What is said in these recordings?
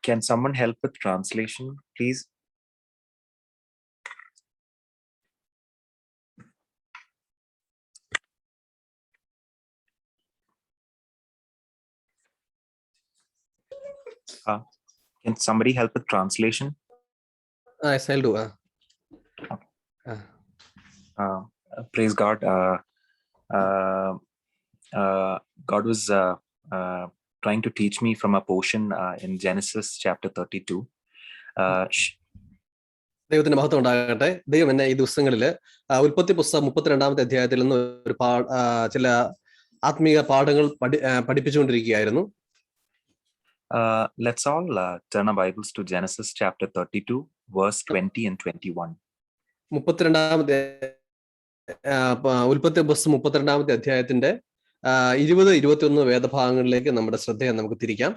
Can someone help with translation, please? Can somebody help with translation? Yes, I'll do. Praise God. God was trying to teach me from a portion in Genesis chapter 32. ദൈവത്തിന്റെ മഹത്വം ഉണ്ടാകട്ടെ. ദൈവം എന്നെ ഈ ദിവസങ്ങളിൽ ഉൽപ്പത്തി പുസ്തകം 32-ാമത്തെ അധ്യായത്തിൽ നിന്ന് ഒരു ചില ആത്മീയ പാഠങ്ങൾ പഠിപ്പിച്ചുകൊണ്ടിരിക്കുകയായിരുന്നു. Let's all turn our Bibles to Genesis chapter 32, verse 20 and 21. 32-ാമത്തെ ഉൽപ്പത്തി പുസ്തകം 32-ാമത്തെ അധ്യായത്തിന്റെ 20-21 വേദഭാഗങ്ങളിലേക്ക് നമ്മുടെ ശ്രദ്ധയെ നമുക്ക് തിരിക്കാം.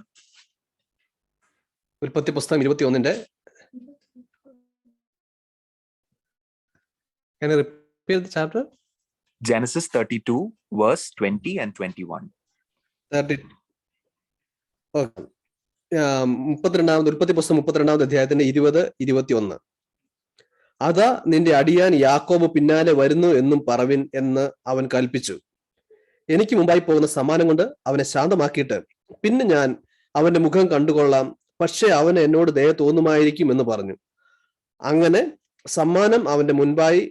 ഉൽപ്പത്തി പുസ്തകം 21-ന്റെ Can you repeat the chapter? Genesis 32, verse 20 and 21. 32-ാമത് ഉൽപ്പത്തി പുസ്തകം 32-ാമത്തെ അധ്യായത്തിന്റെ 20-21. അതാ നിന്റെ അടിയാൻ യാക്കോബ് പിന്നാലെ വരുന്നു എന്നും പറവിൻ എന്ന് അവൻ കൽപ്പിച്ചു. എനിക്ക് മുമ്പായി പോകുന്ന സമ്മാനം കൊണ്ട് അവനെ ശാന്തമാക്കിയിട്ട് പിന്നെ ഞാൻ അവന്റെ മുഖം കണ്ടുകൊള്ളാം, പക്ഷെ അവന് എന്നോട് ദയ തോന്നുമായിരിക്കും എന്ന് പറഞ്ഞു. അങ്ങനെ സമ്മാനം അവന്റെ മുൻപായി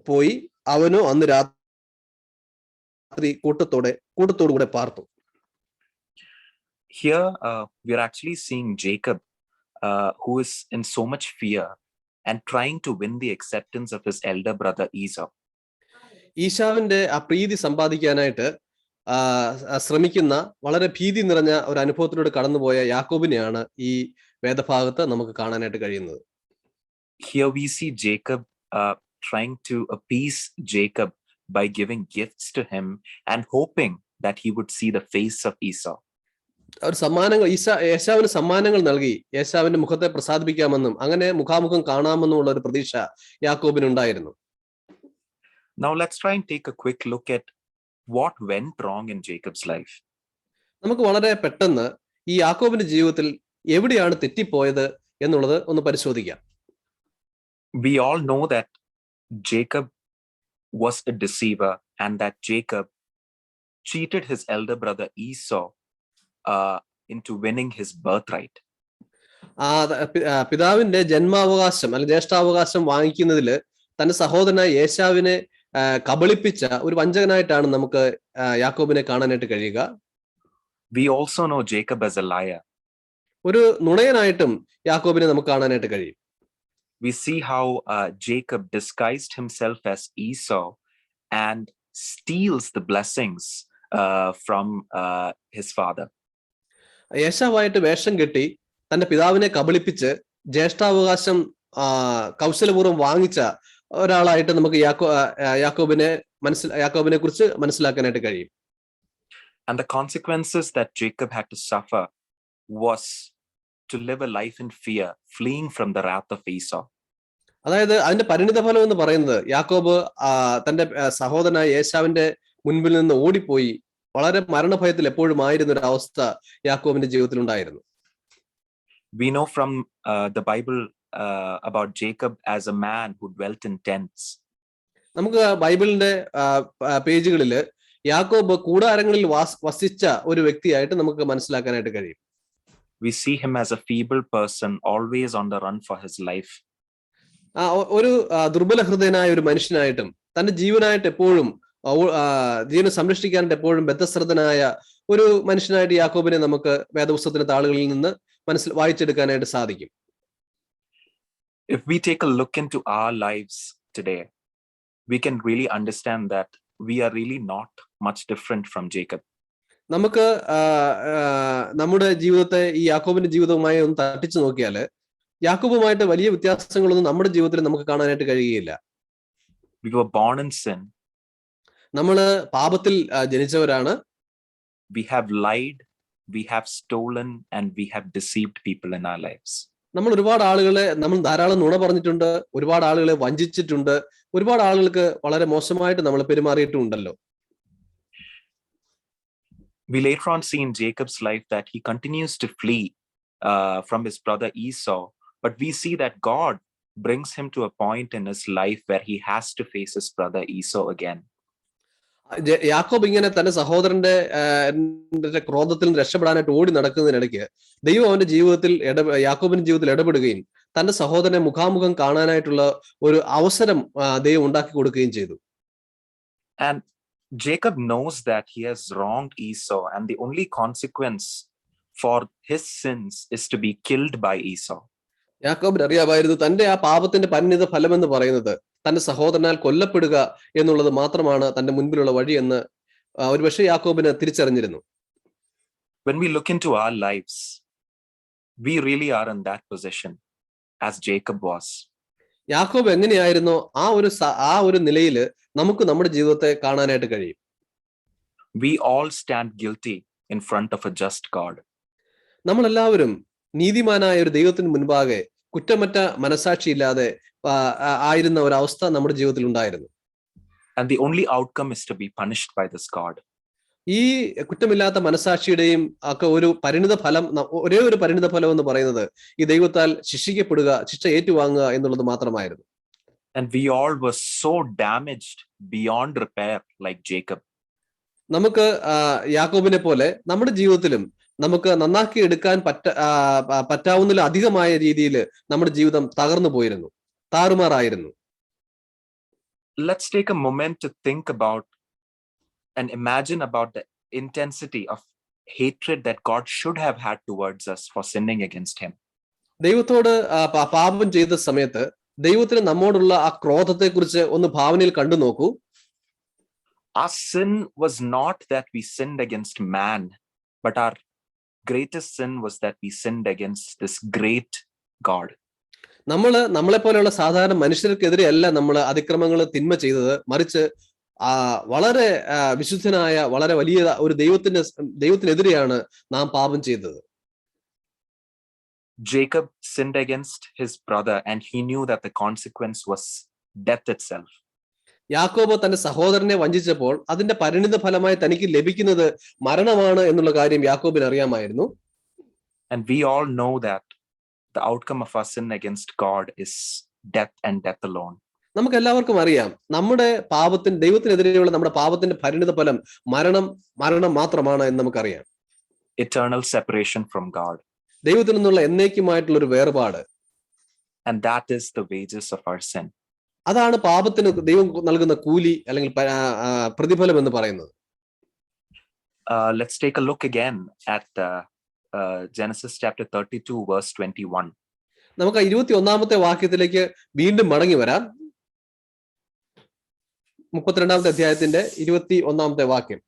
പോയി. അവനോ അന്ന് രാത്രി കൂട്ടത്തോടുകൂടെ പാർത്തു. Here we are actually seeing Jacob who is in so much fear and trying to win the acceptance of his elder brother Esau. ഈശാവിന്റെ ആ പ്രീതി സമ്പാദിക്കാനായിട്ട് ശ്രമിക്കുന്ന വളരെ ഭീതി നിറഞ്ഞ ഒരു അനുഭവത്തിലൂടെ കടന്നുപോയ യാക്കോബിനെയാണ് ഈ വേദഭാഗത്ത് നമുക്ക് കാണാനായിട്ട് കഴിയുന്നത്. Here we see Jacob trying to appease Jacob by giving gifts to him and hoping that he would see the face of Esau. ഒരു സമ്മാനങ്ങൾ യേശാവിന് സമ്മാനങ്ങൾ നൽകി യേശാവിന്റെ മുഖത്തെ പ്രസാദിപ്പിക്കാമെന്നും അങ്ങനെ മുഖാമുഖം കാണാമെന്നുമുള്ള ഒരു പ്രതീക്ഷ യാക്കോബിനുണ്ടായിരുന്നു. Now let's try and take a quick look at what went wrong in Jacob's life. നമുക്ക് വളരെ പെട്ടെന്ന് ഈ യാക്കോബിന്റെ ജീവിതത്തിൽ എവിടെയാണ് തെറ്റിപ്പോയത് എന്നുള്ളത് ഒന്ന് പരിശോധിക്കാം. We all know that Jacob was a deceiver and that Jacob cheated his elder brother Esau into winning his birthright. പിതാവിന്റെ ജന്മാവകാശം അല്ലെങ്കിൽ ജ്യേഷ്ഠാവകാശം വാങ്ങിക്കുന്നതിൽ തന്റെ സഹോദരനായ യേശാവിനെ കബളിപ്പിച്ച ഒരു വഞ്ചകനായിട്ടാണ് നമുക്ക് യാക്കോബിനെ കാണാനായിട്ട് കഴിയുക. We also know Jacob as a liar. ഒരു നുണയനായിട്ടും യാക്കോബിനെ നമുക്ക് കാണാനായിട്ട് കഴിയും. We see how Jacob disguised himself as Esau and steals the blessings from his father. യേശാവായിട്ട് വേഷം കെട്ടി തന്റെ പിതാവിനെ കബളിപ്പിച്ച് ജ്യേഷ്ഠാവകാശം കൗശലപൂർവ്വം വാങ്ങിച്ച ഒരാളായിട്ട് നമുക്ക് യാക്കോബിനെ കുറിച്ച് മനസ്സിലാക്കാനായിട്ട് കഴിയും. And the consequences that Jacob had to suffer was to live a life in fear, fleeing from the wrath of Esau. അതായത് അതിന്റെ പരിണിതഫലം എന്ന് പറയുന്നത് യാക്കോബ് തന്റെ സഹോദരനായ യേശാവിന്റെ മുൻപിൽ നിന്ന് ഓടിപ്പോയി വളരെ മരണഭയത്തിൽ എപ്പോഴും ആയിരുന്ന ഒരു അവസ്ഥ യാക്കോബിന്റെ ജീവിതത്തിൽ ഉണ്ടായിരുന്നു. We know from the Bible about Jacob as a man who dwelt in tents. നമുക്ക് ബൈബിളിന്റെ പേജുകളിൽ യാക്കോബ് കൂടാരങ്ങളിൽ വസിച്ച ഒരു വ്യക്തിയായിട്ട് നമുക്ക് മനസ്സിലാക്കാനായിട്ട് കഴിയും. We see him as a feeble person, always on the run for his life. ഒരു ദുർബല ഹൃദയനായ ഒരു മനുഷ്യനായിട്ടും തന്റെ ജീവനായിട്ട് എപ്പോഴും ജീവനെ സംരക്ഷിക്കാനായിട്ട് എപ്പോഴും ബദ്ധശ്രദ്ധനായ ഒരു മനുഷ്യനായിട്ട് യാക്കോബിനെ നമുക്ക് വേദപുസ്തകത്തിന്റെ താളുകളിൽ നിന്ന് വായിച്ചെടുക്കാനായിട്ട് സാധിക്കും. If we take a look into our lives today, we can really understand that we are really not much different from Jacob. നമുക്ക് നമ്മുടെ ജീവിതത്തെ ഈ യാക്കോബിന്റെ ജീവിതവുമായി ഒന്ന് തട്ടിച്ചു നോക്കിയാൽ യാക്കോബുമായിട്ട് വലിയ വ്യത്യാസങ്ങളൊന്നും നമ്മുടെ ജീവിതത്തിൽ നമുക്ക് കാണാനായിട്ട് കഴിയുകയില്ല. We were born in sin. നമ്മള് പാപത്തിൽ ജനിച്ചവരാണ്. We have lied, we have stolen, and we have deceived people in our lives. നമ്മൾ ധാരാളം നുണ പറഞ്ഞിട്ടുണ്ട്, ഒരുപാട് ആളുകളെ വഞ്ചിച്ചിട്ടുണ്ട്, ഒരുപാട് ആളുകൾക്ക് വളരെ മോശമായിട്ട് നമ്മൾ പെരുമാറിയിട്ടുണ്ടല്ലോ. We later on see in Jacob's life that he continues to flee from his brother Esau. But we see that God brings him to a point in his life where he has to face his brother Esau again. യാക്കോബ് ഇങ്ങനെ തന്റെ സഹോദരന്റെ ക്രോധത്തിൽ നിന്ന് രക്ഷപ്പെടാനായിട്ട് ഓടി നടക്കുന്നതിനിടയ്ക്ക് ദൈവം അവന്റെ ജീവിതത്തിൽ യാക്കോബിന്റെ ജീവിതത്തിൽ ഇടപെടുകയും തന്റെ സഹോദരനെ മുഖാമുഖം കാണാനായിട്ടുള്ള ഒരു അവസരം ദൈവം ഉണ്ടാക്കി കൊടുക്കുകയും ചെയ്തു. And Jacob knows that he has wronged Esau, and the only consequence for his sins is to be killed by Esau. യാക്കോബിന് അറിയാമായിരുന്നു തന്റെ ആ പാപത്തിന്റെ പരിണിത ഫലം എന്ന് പറയുന്നത് തന്റെ സഹോദരനാൽ കൊല്ലപ്പെടുക എന്നുള്ളത് മാത്രമാണ് തന്റെ മുൻപിലുള്ള വഴി എന്ന് ഒരുപക്ഷെ യാക്കോബിന് തിരിച്ചറിഞ്ഞിരുന്നു. When we look into our lives, we really are in that position as Jacob was. യാക്കോബ് എങ്ങനെയായിരുന്നോ ആ ഒരു നിലയിൽ നമുക്ക് നമ്മുടെ ജീവിതത്തെ കാണാനായിട്ട് കഴിയും. We all stand guilty in front of a just God. നമ്മളെല്ലാവരും നീതിമാനായ ഒരു ദൈവത്തിന് മുൻപാകെ കുറ്റമറ്റ മനസാക്ഷിയില്ലാതെ ആയിരുന്ന ഒരു അവസ്ഥ നമ്മുടെ ജീവിതത്തിൽ ഉണ്ടായിരുന്നു. And the only outcome is to be punished by this God. ഈ കുറ്റമില്ലാത്ത മനസാക്ഷിയുടെയും ഒക്കെ ഒരു പരിണിത ഫലം, ഒരേ ഒരു പരിണിത ഫലം എന്ന് പറയുന്നത് ഈ ദൈവത്താൽ ശിക്ഷിക്കപ്പെടുക, ശിക്ഷ ഏറ്റുവാങ്ങുക എന്നുള്ളത് മാത്രമായിരുന്നു. And we all were so damaged beyond repair like Jacob. നമുക്ക് യാക്കോബിനെ പോലെ നമ്മുടെ ജീവിതത്തിലും നമുക്ക് നന്നാക്കി എടുക്കാൻ പറ്റാവുന്നതിൽ അധികമായ രീതിയിൽ നമ്മുടെ ജീവിതം തകർന്നു പോയിരുന്നു, താറുമാറായിരുന്നു. Let's take a moment to think about and imagine about the intensity of hatred that God should have had towards us for sinning against him. ദൈവത്തോട് പാപം ചെയ്ത സമയത്ത് ദൈവത്തിന് നമ്മോടുള്ള ആ ക്രോധത്തെ കുറിച്ച് ഒന്ന് ഭാവനയിൽ കണ്ടു നോക്കൂ. Our sin was not that we sinned against man, but our greatest sin was that we sinned against this great God. നമ്മളെ പോലെയുള്ള സാധാരണ മനുഷ്യർക്കെതിരെയല്ല നമ്മൾ അതിക്രമങ്ങൾ തിന്മ ചെയ്തത്, മറിച്ച് വളരെ വിശുദ്ധനായ വളരെ വലിയ ഒരു ദൈവത്തിനെതിരെയാണ് നാം പാപം ചെയ്തത്. Jacob sinned against his brother and he knew that the consequence was death itself. യാക്കോബ് തന്റെ സഹോദരനെ വഞ്ചിച്ചപ്പോൾ അതിന്റെ പരിണിത ഫലമായി തനിക്ക് ലഭിക്കുന്നത് മരണമാണ് എന്നുള്ള കാര്യം യാക്കോബിന് അറിയാമായിരുന്നു. And we all know that the outcome of our sin against God is death and death alone. നമുക്ക് എല്ലാവർക്കും അറിയാം നമ്മുടെ ദൈവത്തിനെതിരെയുള്ള നമ്മുടെ പാപത്തിന്റെ പരിണിത ഫലം മരണം മാത്രമാണ് എന്ന് നമുക്കറിയാം. Eternal separation from God. ദൈവത്തിൽ നിന്നുള്ള എന്നേക്കുമായിട്ടുള്ള ഒരു വേർപാട്. And that is the wages of our sin. അതാണ് പാപത്തിന് ദൈവം നൽകുന്ന കൂലി അല്ലെങ്കിൽ പ്രതിഫലം എന്ന് പറയുന്നത്. Let's take a look again at Genesis chapter 32 verse 21. നമുക്ക് 21-ാമത്തെ വാക്യത്തിലേക്ക് വീണ്ടും മടങ്ങി വരാം. 32-ാമത്തെ അധ്യായത്തിന്റെ 21-ാമത്തെ വാക്യം.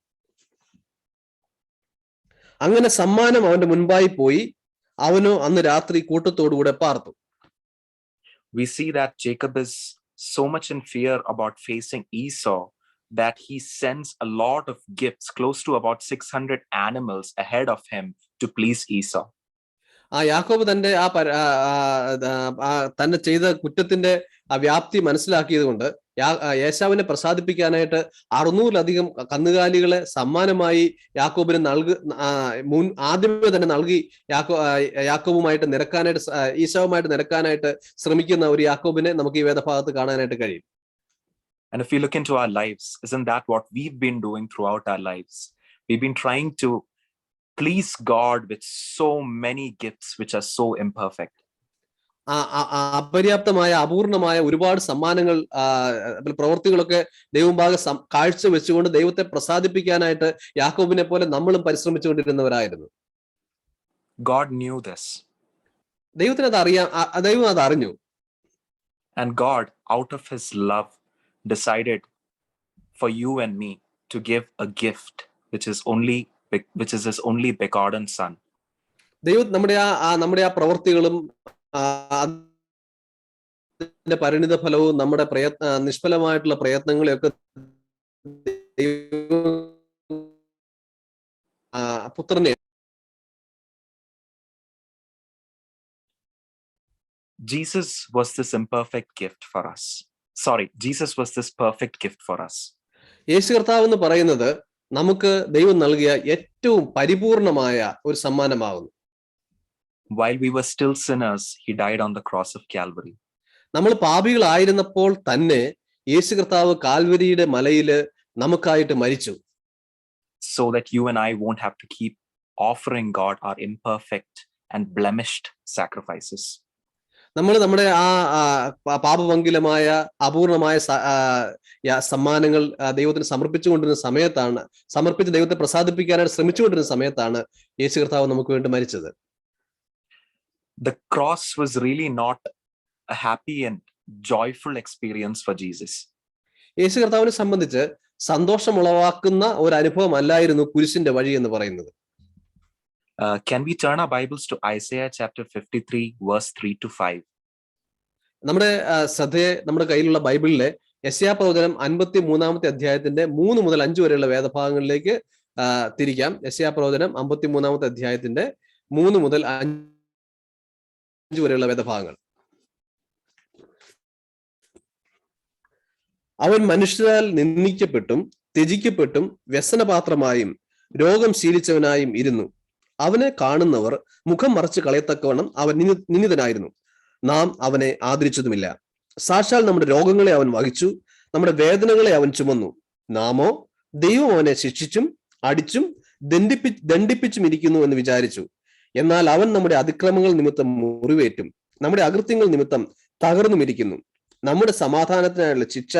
അങ്ങനെ സമ്മാനം അവന്റെ മുൻപായി പോയി, അവനോ അന്ന് രാത്രി കൂട്ടത്തോടുകൂടെ പാർത്തു. We see that Jacob is so much in fear about facing Esau that he sends a lot of gifts, close to about 600 animals ahead of him to please Esau. യാക്കോബ് തന്റെ തന്നെ ചെയ്ത കുറ്റത്തിന്റെ വ്യാപ്തി മനസ്സിലാക്കിയത് കൊണ്ട് ഏശാവിനെ പ്രസാദിപ്പിക്കാനായിട്ട് 600-ലധികം കന്നുകാലികളെ സമ്മാനമായി യാക്കോബിന് ആദ്യമേ തന്നെ നൽകി യാക്കോബുമായിട്ട് നിരക്കാനായിട്ട്, ഈശാവുമായിട്ട് നിരക്കാനായിട്ട് ശ്രമിക്കുന്ന ഒരു യാക്കോബിനെ നമുക്ക് ഈ വേദഭാഗത്ത് കാണാനായിട്ട് കഴിയും. And if we look into our lives, isn't that what we've been doing throughout our lives? We've been trying to please God with so many gifts which are so imperfect. അപര്യാപ്തമായ അപൂർണമായ ഒരുപാട് സമ്മാനങ്ങൾ, പ്രവൃത്തികളൊക്കെ ദൈവമുമ്പാകെ കാഴ്ച വെച്ചുകൊണ്ട് ദൈവത്തെ പ്രസാദിപ്പിക്കാനായിട്ട് യാക്കോബിനെ പോലെ നമ്മളും പരിശ്രമിച്ചുകൊണ്ടിരുന്നവരായിരുന്നു. God knew this. ദൈവം അത് അറിഞ്ഞു. And God, out of his love, decided for you and me to give a gift which is his only begotten son. ദൈവം നമ്മുടെ ആ പ്രവൃത്തികളും പരിണിത ഫലവും നമ്മുടെ നിഷ്ഫലമായിട്ടുള്ള പ്രയത്നങ്ങളെയൊക്കെ പുത്രനെ Jesus was this imperfect gift for us. Jesus was this perfect gift for us. യേശു കർത്താവ് എന്ന് പറയുന്നത് നമുക്ക് ദൈവം നൽകിയ ഏറ്റവും പരിപൂർണമായ ഒരു സമ്മാനമാകുന്നു. While we were still sinners, he died on the cross of Calvary. നമ്മൾ പാപികളായിരുന്നപ്പോൾ തന്നെ യേശു കർത്താവ് കാൽവരിയുടെ മലയില് നമുക്കായിട്ട് മരിച്ചു. So that you and I won't have to keep offering God our imperfect and blemished sacrifices. നമ്മൾ നമ്മുടെ പാപഭംഗിലമായ അപൂർണമായ സമ്മാനങ്ങൾ ദൈവത്തിന് സമർപ്പിച്ചുകൊണ്ടിരുന്ന സമയത്താണ്, സമർപ്പിച്ച് ദൈവത്തെ പ്രസാദിപ്പിക്കാനായിട്ട് ശ്രമിച്ചുകൊണ്ടിരുന്ന സമയത്താണ് യേശു കർത്താവ് നമുക്ക് വേണ്ടി മരിച്ചത്. The cross was really not a happy and joyful experience for Jesus. യേശു കർത്താവിനെ സംബന്ധിച്ച് സന്തോഷമുളവാക്കുന്ന ഒരു അനുഭവം അല്ലായിരുന്നു കുരിശിന്റെ വഴി എന്ന് പറയുന്നത്. Can we turn our Bibles to Isaiah chapter 53 verse 3 to 5? നമ്മുടെ ശ്രദ്ധയെ നമ്മുടെ കയ്യിലുള്ള ബൈബിളിലെ യെശയ്യാ പ്രവചനം 53-ാമത്തെ അധ്യായത്തിന്റെ 3 മുതൽ 5 വരെയുള്ള വേദഭാഗങ്ങളിലേക്ക് തിരിക്കാം. യെശയ്യാ പ്രവചനം 53-ാമത്തെ അധ്യായത്തിന്റെ 3 മുതൽ 5 വരെയുള്ള വേദഭാഗങ്ങൾ. അവൻ മനുഷ്യരാൽ നിന്ദിക്കപ്പെട്ടും ത്യജിക്കപ്പെട്ടും വ്യസനപാത്രമായും രോഗം ശീലിച്ചവനായും ഇരുന്നു. അവനെ കാണുന്നവർ മുഖം മറച്ച് കളയത്തക്കവണ്ണം അവൻ നിന്ദിതനായിരുന്നു. നാം അവനെ ആദരിച്ചതുമില്ല. സാക്ഷാൽ നമ്മുടെ രോഗങ്ങളെ അവൻ വഹിച്ചു, നമ്മുടെ വേദനകളെ അവൻ ചുമന്നു. നാമോ ദൈവം അവനെ ശിക്ഷിച്ചും അടിച്ചും ദണ്ഡിപ്പിച്ചും ഇരിക്കുന്നു എന്ന് വിചാരിച്ചു. എന്നാൽ അവൻ നമ്മുടെ അതിക്രമങ്ങൾ നിമിത്തം മുറിവേറ്റും നമ്മുടെ അകൃത്യങ്ങൾ നിമിത്തം തകർന്നുമിരിക്കുന്നു. നമ്മുടെ സമാധാനത്തിനായുള്ള ശിക്ഷ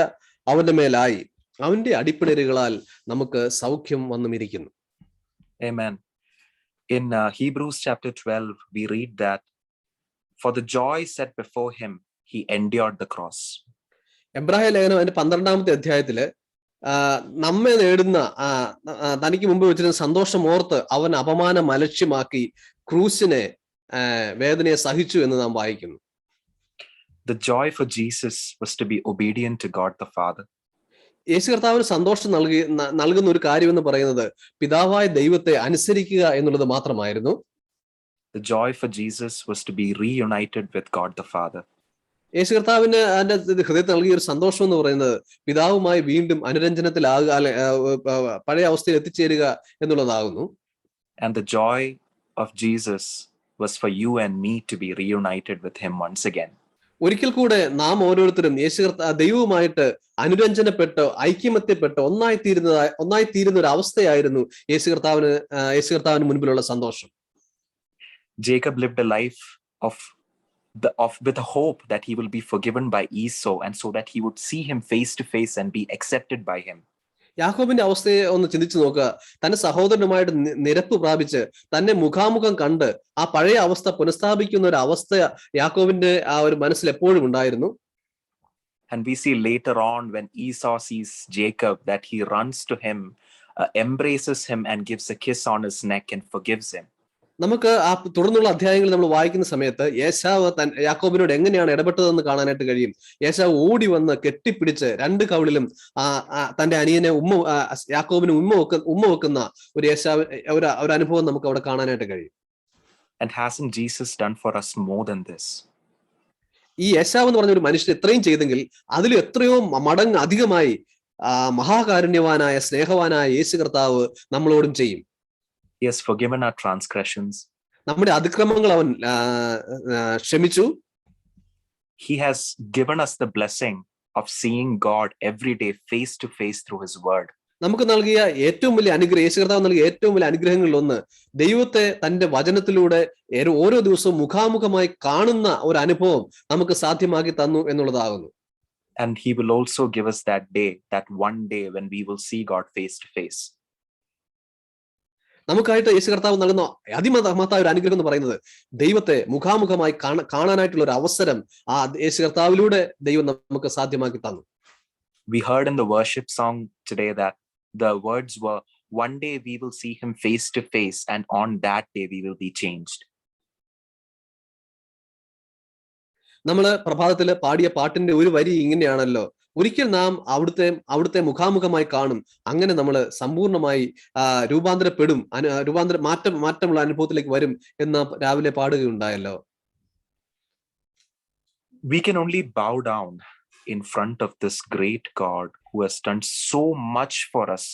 അവന്റെ മേലായി, അവന്റെ അടിപ്പിണരുകളാൽ നമുക്ക് സൗഖ്യം വന്നുമിരിക്കുന്നു. Amen. In Hebrews chapter 12, we read that for the joy set before him, he endured the cross. എബ്രായ ലേഖനം അതിന്റെ 12-ാമത്തെ അധ്യായത്തില് നമ്മെ നേടുന്ന തനിക്ക് മുമ്പ് വെച്ചിരുന്ന സന്തോഷം ഓർത്ത് അവൻ അപമാനം അലക്ഷ്യമാക്കി ക്രൂശിനെ വേദനയെ സഹിച്ചു എന്ന് നാം വായിക്കുന്നു. The joy for Jesus was to be obedient to God the Father. യേശു കർത്താവിന് സന്തോഷം നൽകുന്ന ഒരു കാര്യം എന്ന് പറയുന്നത് പിതാവായ ദൈവത്തെ അനുസരിക്കുക എന്നുള്ളത് മാത്രമായിരുന്നു. The joy for Jesus was to be reunited with God the Father. യേശു കർത്താവിന് അതിന്റെ ഹൃദയത്തിൽ നൽകിയ ഒരു സന്തോഷം എന്ന് പറയുന്നത് പിതാവുമായി വീണ്ടും അനുരഞ്ജനത്തിലാകുക, പഴയ അവസ്ഥയിൽ എത്തിച്ചേരുക എന്നുള്ളതാകുന്നു. And the joy of Jesus was for you and me to be reunited with him once again. ഒരിക്കൽ കൂടെ നാം ഓരോരുത്തരും ദൈവവുമായിട്ട് അനുരഞ്ജനപ്പെട്ട് ഐക്യമത്യപ്പെട്ട് ഒന്നായിത്തീരുന്ന ഒരു അവസ്ഥയായിരുന്നു യേശു കർത്താവിന് മുൻപിലുള്ള സന്തോഷം. Jacob lived a life with a hope that he will be forgiven by Esau, and so that he would see him face to face and be accepted by him. യാക്കോബിന്റെ അവസ്ഥയെ ഒന്ന് ചിന്തിച്ചു നോക്കുക. തന്റെ സഹോദരനുമായിട്ട് നിരപ്പ് പ്രാപിച്ച് തന്നെ മുഖാമുഖം കണ്ട് ആ പഴയ അവസ്ഥ പുനഃസ്ഥാപിക്കുന്ന ഒരു അവസ്ഥ യാക്കോബിന്റെ ആ ഒരു മനസ്സിൽ എപ്പോഴും ഉണ്ടായിരുന്നു. And we see later on when Esau sees Jacob that he runs to him, embraces him and gives a kiss on his neck and forgives him. നമുക്ക് ആ തുടർന്നുള്ള അധ്യായങ്ങൾ നമ്മൾ വായിക്കുന്ന സമയത്ത് യേശാവ് യാക്കോബിനോട് എങ്ങനെയാണ് ഇടപെട്ടതെന്ന് കാണാനായിട്ട് കഴിയും. യേശാവ് ഓടി വന്ന് കെട്ടിപ്പിടിച്ച് 2 കവിളിലും തന്റെ അനിയനെ യാക്കോബിന് ഉമ്മ വെക്കുന്ന ഒരു അനുഭവം നമുക്ക് അവിടെ കാണാനായിട്ട് കഴിയും. And hasn't Jesus done for us more than this? ഈ യേശാവ് എന്ന് പറഞ്ഞ ഒരു മനുഷ്യൻ ഇത്രയും ചെയ്തെങ്കിൽ അതിൽ എത്രയോ മടങ്ങ് അധികമായി മഹാകാരുണ്യവാനായ സ്നേഹവാനായ യേശു കർത്താവ് നമ്മളോടും ചെയ്യും. He has forgiven our transgressions. നമ്മുടെ അതിക്രമങ്ങൾ അവൻ ക്ഷമിച്ചു. He has given us the blessing of seeing God every day face to face through his word. നമുക്ക് നൽകിയ ഏറ്റവും വലിയ അനുഗ്രഹം, യേശു കർത്താവ് നൽകിയ ഏറ്റവും വലിയ അനുഗ്രഹങ്ങളിൽ ഒന്ന് ദൈവത്തെ തന്റെ വചനത്തിലൂടെ ഓരോ ദിവസവും മുഖാമുഖമായി കാണുന്ന ഒരു അനുഭവം നമുക്ക് സാധ്യമാക്കി തന്നു എന്നുള്ളതാകുന്നു. And he will also give us that day, that one day when we will see God face to face. നമുക്കായിട്ട് യേശു കർത്താവ് നൽകുന്ന അതിമഹത്തായ ഒരു അനുഗ്രഹം എന്ന് പറയുന്നത് ദൈവത്തെ മുഖാമുഖമായി കാണാനായിട്ടുള്ള ഒരു അവസരം ആ യേശു കർത്താവിലൂടെ ദൈവം നമുക്ക് സാധ്യമാക്കി തന്നു. We heard in the worship song today that the words were, one day we will see him face to face, and on that day we will be changed. നമ്മൾ പ്രഭാതത്തിൽ പാടിയ പാട്ടിന്റെ ഒരു വരി ഇങ്ങനെയാണല്ലോ, ഒരിക്കൽ നാം അവിടുത്തെ മുഖാമുഖമായി കാണും, അങ്ങനെ നമ്മൾ സമ്പൂർണമായി രൂപാന്തരപ്പെടും, മാറ്റമുള്ള അനുഭവത്തിലേക്ക് വരും എന്ന് രാവിലെ പാടുകയുണ്ടായല്ലോ. We can only bow down in front of this great God who has done so much for us,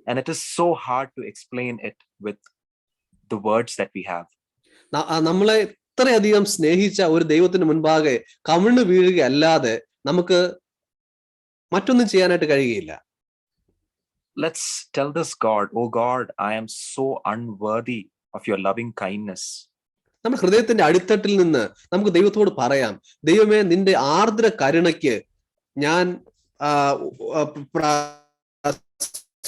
and it is so hard to explain it with the words that we have. നമ്മളെ ഇത്രയധികം സ്നേഹിച്ച ഒരു ദൈവത്തിന് മുൻപാകെ കവിണ്ണു വീഴുകയല്ലാതെ നമുക്ക് മറ്റൊന്നും ചെയ്യാനായിട്ട് കഴിയുകയില്ല. Let's tell this God, oh God, I am so unworthy of your loving kindness. നമ്മുടെ ഹൃദയത്തിന്റെ അടിത്തട്ടിൽ നിന്ന് നമുക്ക് ദൈവത്തോട് പറയാം, ദൈവമേ, നിന്റെ ആർദ്ര കരുണയ്ക്ക് ഞാൻ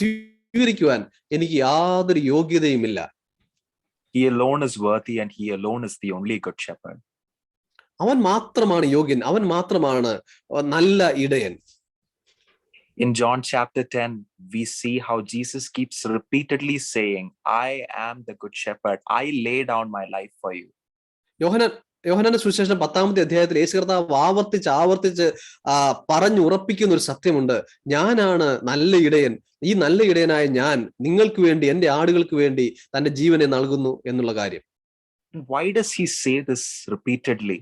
സ്വീകരിക്കുവാൻ എനിക്ക് യാതൊരു യോഗ്യതയുമില്ല. He alone is worthy and he alone is the only good shepherd. അവൻ മാത്രമാണ് യോഗ്യൻ, അവൻ മാത്രമാണ് നല്ല ഇടയൻ. In John chapter 10, we see how Jesus keeps repeatedly saying, I am the good shepherd. I lay down my life for you. യോഹന്നാന്റെ സുവിശേഷം 10-ാമത്തെ അധ്യായത്തിൽ യേശു കർത്താവ് ആവർത്തിച്ച് പറഞ്ഞുറപ്പിക്കുന്ന ഒരു സത്യമുണ്ട്. ഞാനാണ് നല്ല ഇടയൻ, ഈ നല്ല ഇടയനായ ഞാൻ നിങ്ങൾക്ക് വേണ്ടി, എന്റെ ആടുകൾക്ക് വേണ്ടി തന്റെ ജീവനെ നൽകുന്നു എന്നുള്ള കാര്യം. Why does he say this repeatedly?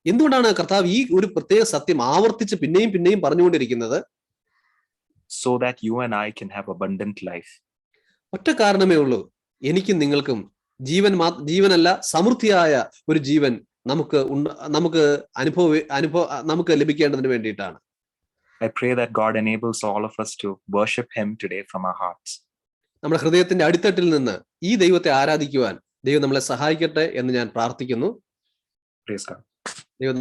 എന്തുകൊണ്ടാണ് കർത്താവ് ഈ ഒരു പ്രത്യേക സത്യം ആവർത്തിച്ച് പിന്നെയും പിന്നെയും പറഞ്ഞുകൊണ്ടിരിക്കുന്നത്? So that you and I can have abundant life. ഒറ്റ കാരണമേ ഉള്ളൂ, എനിക്കും നിങ്ങൾക്കും ജീവനല്ല സമൃദ്ധിയായ ഒരു ജീവൻ നമുക്ക് ലഭിക്കേണ്ടതിന് വേണ്ടിയിട്ടാണ്. I pray that God enables all of us to worship him today from our hearts. നമ്മുടെ ഹൃദയത്തിന്റെ അടിത്തട്ടിൽ നിന്ന് ഈ ദൈവത്തെ ആരാധിക്കുവാൻ ദൈവം നമ്മളെ സഹായിക്കട്ടെ എന്ന് ഞാൻ പ്രാർത്ഥിക്കുന്നു. Praise God. ദൈവം